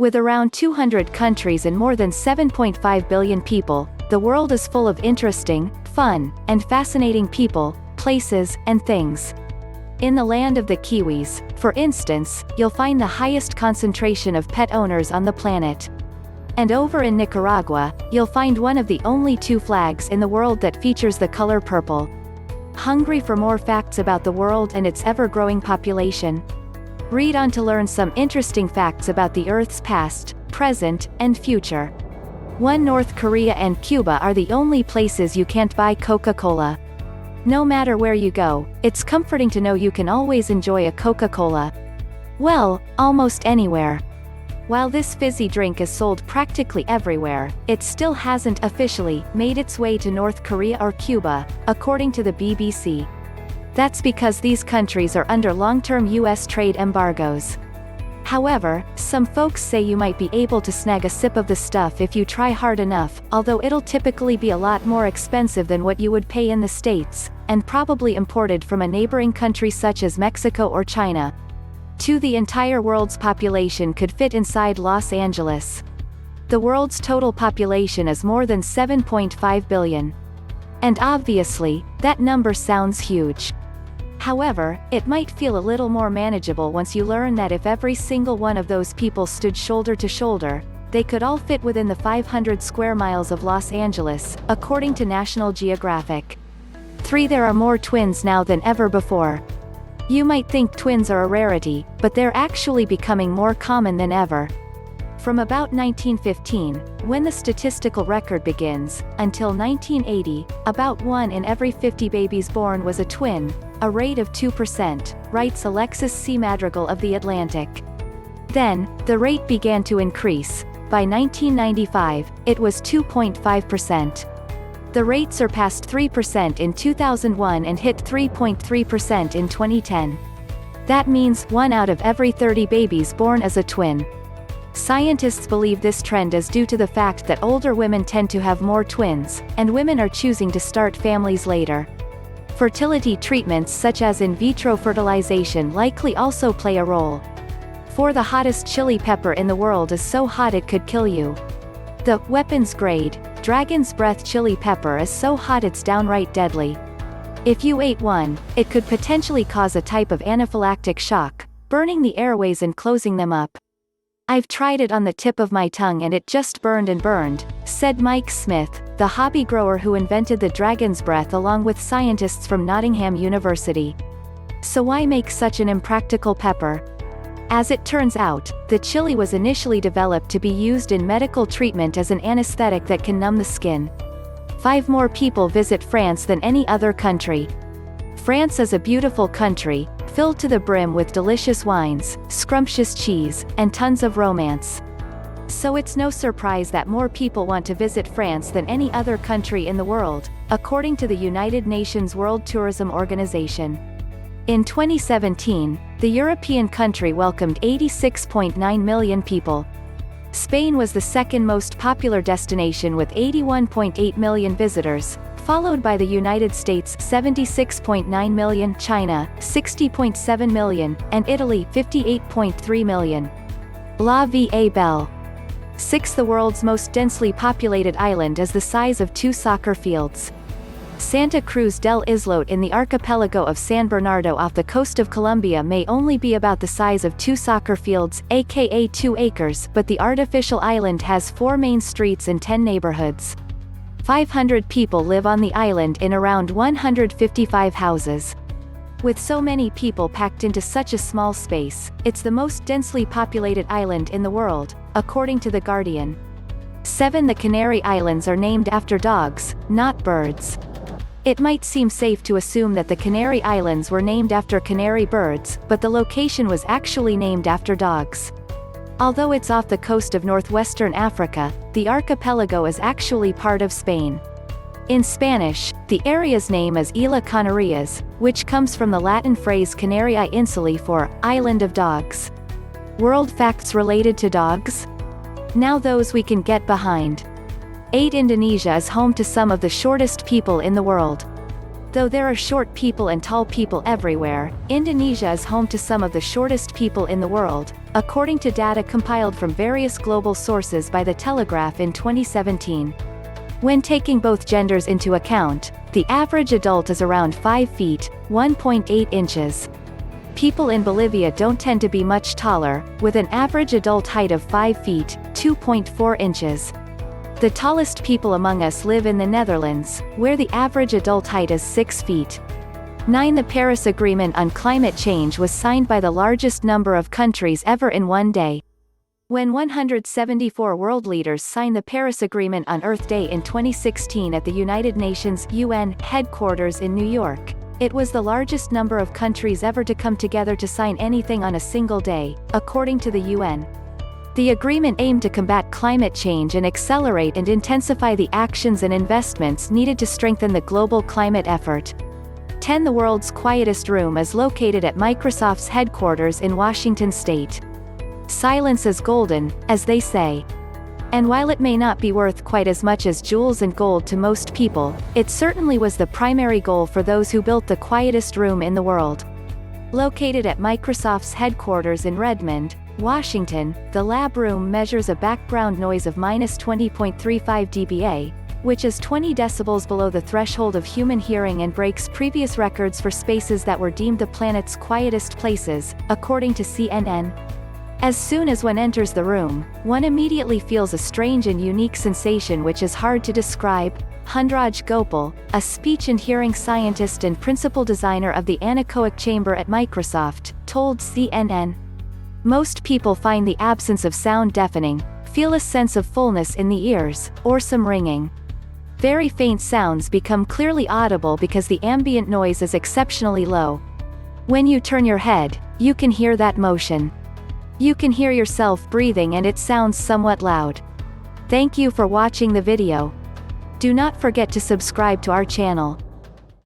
With around 200 countries and more than 7.5 billion people, the world is full of interesting, fun, and fascinating people, places, and things. In the land of the Kiwis, for instance, you'll find the highest concentration of pet owners on the planet. And over in Nicaragua, you'll find one of the only 2 flags in the world that features the color purple. Hungry for more facts about the world and its ever-growing population? Read on to learn some interesting facts about the Earth's past, present, and future. 1. North Korea and Cuba are the only places you can't buy Coca-Cola. No matter where you go, it's comforting to know you can always enjoy a Coca-Cola. Well, almost anywhere. While this fizzy drink is sold practically everywhere, it still hasn't officially made its way to North Korea or Cuba, according to the BBC. That's because these countries are under long-term US trade embargoes. However, some folks say you might be able to snag a sip of the stuff if you try hard enough, although it'll typically be a lot more expensive than what you would pay in the States, and probably imported from a neighboring country such as Mexico or China. 2. The entire world's population could fit inside Los Angeles. The world's total population is more than 7.5 billion. And obviously, that number sounds huge. However, it might feel a little more manageable once you learn that if every single one of those people stood shoulder to shoulder, they could all fit within the 500 square miles of Los Angeles, according to National Geographic. 3. There are more twins now than ever before. You might think twins are a rarity, but they're actually becoming more common than ever. From about 1915, when the statistical record begins, until 1980, about 1 in every 50 babies born was a twin, a rate of 2%, writes Alexis C. Madrigal of The Atlantic. Then, the rate began to increase. By 1995, it was 2.5%. The rate surpassed 3% in 2001 and hit 3.3% in 2010. That means 1 out of every 30 babies born is a twin. Scientists believe this trend is due to the fact that older women tend to have more twins, and women are choosing to start families later. Fertility treatments such as in vitro fertilization likely also play a role. 4. The hottest chili pepper in the world is so hot it could kill you. The weapons grade dragon's breath chili pepper is so hot it's downright deadly. If you ate one, it could potentially cause a type of anaphylactic shock, burning the airways and closing them up. I've tried it on the tip of my tongue and it just burned and burned, said Mike Smith, the hobby grower who invented the dragon's breath along with scientists from Nottingham University. So why make such an impractical pepper? As it turns out, the chili was initially developed to be used in medical treatment as an anesthetic that can numb the skin. 5 more people visit France than any other country. France is a beautiful country, filled to the brim with delicious wines, scrumptious cheese, and tons of romance. So it's no surprise that more people want to visit France than any other country in the world, according to the United Nations World Tourism Organization. In 2017, the European country welcomed 86.9 million people. Spain was the second most popular destination with 81.8 million visitors, followed by the United States 76.9 million, China 60.7 million, and Italy 58.3 million. La Vie Belle. 6. The world's most densely populated island is the size of 2 soccer fields. Santa Cruz del Islote in the archipelago of San Bernardo off the coast of Colombia may only be about the size of 2 soccer fields, aka 2 acres, but the artificial island has 4 main streets and 10 neighborhoods. 500 people live on the island in around 155 houses. With so many people packed into such a small space, it's the most densely populated island in the world, according to The Guardian. 7. The Canary Islands are named after dogs, not birds. It might seem safe to assume that the Canary Islands were named after canary birds, but the location was actually named after dogs. Although it's off the coast of northwestern Africa, the archipelago is actually part of Spain. In Spanish, the area's name is Isla Canarias, which comes from the Latin phrase Canariae Insulae for island of dogs. World facts related to dogs? Now those we can get behind. 8. Indonesia is home to some of the shortest people in the world. Though there are short people and tall people everywhere, Indonesia is home to some of the shortest people in the world, according to data compiled from various global sources by The Telegraph in 2017. When taking both genders into account, the average adult is around 5 feet, 1.8 inches. People in Bolivia don't tend to be much taller, with an average adult height of 5 feet, 2.4 inches. The tallest people among us live in the Netherlands, where the average adult height is 6 feet. 9. The Paris Agreement on Climate Change was signed by the largest number of countries ever in one day. When 174 world leaders signed the Paris Agreement on Earth Day in 2016 at the United Nations (UN) headquarters in New York, it was the largest number of countries ever to come together to sign anything on a single day, according to the UN. The agreement aimed to combat climate change and accelerate and intensify the actions and investments needed to strengthen the global climate effort. 10. The world's quietest room is located at Microsoft's headquarters in Washington state. Silence is golden, as they say. And while it may not be worth quite as much as jewels and gold to most people, it certainly was the primary goal for those who built the quietest room in the world. Located at Microsoft's headquarters in Redmond, Washington, the lab room measures a background noise of -20.35 dBA, which is 20 decibels below the threshold of human hearing and breaks previous records for spaces that were deemed the planet's quietest places, according to CNN. As soon as one enters the room, one immediately feels a strange and unique sensation which is hard to describe. Hundraj Gopal, a speech and hearing scientist and principal designer of the anechoic chamber at Microsoft, told CNN. Most people find the absence of sound deafening, feel a sense of fullness in the ears, or some ringing. Very faint sounds become clearly audible because the ambient noise is exceptionally low. When you turn your head, you can hear that motion. You can hear yourself breathing and it sounds somewhat loud. Thank you for watching the video. Do not forget to subscribe to our channel.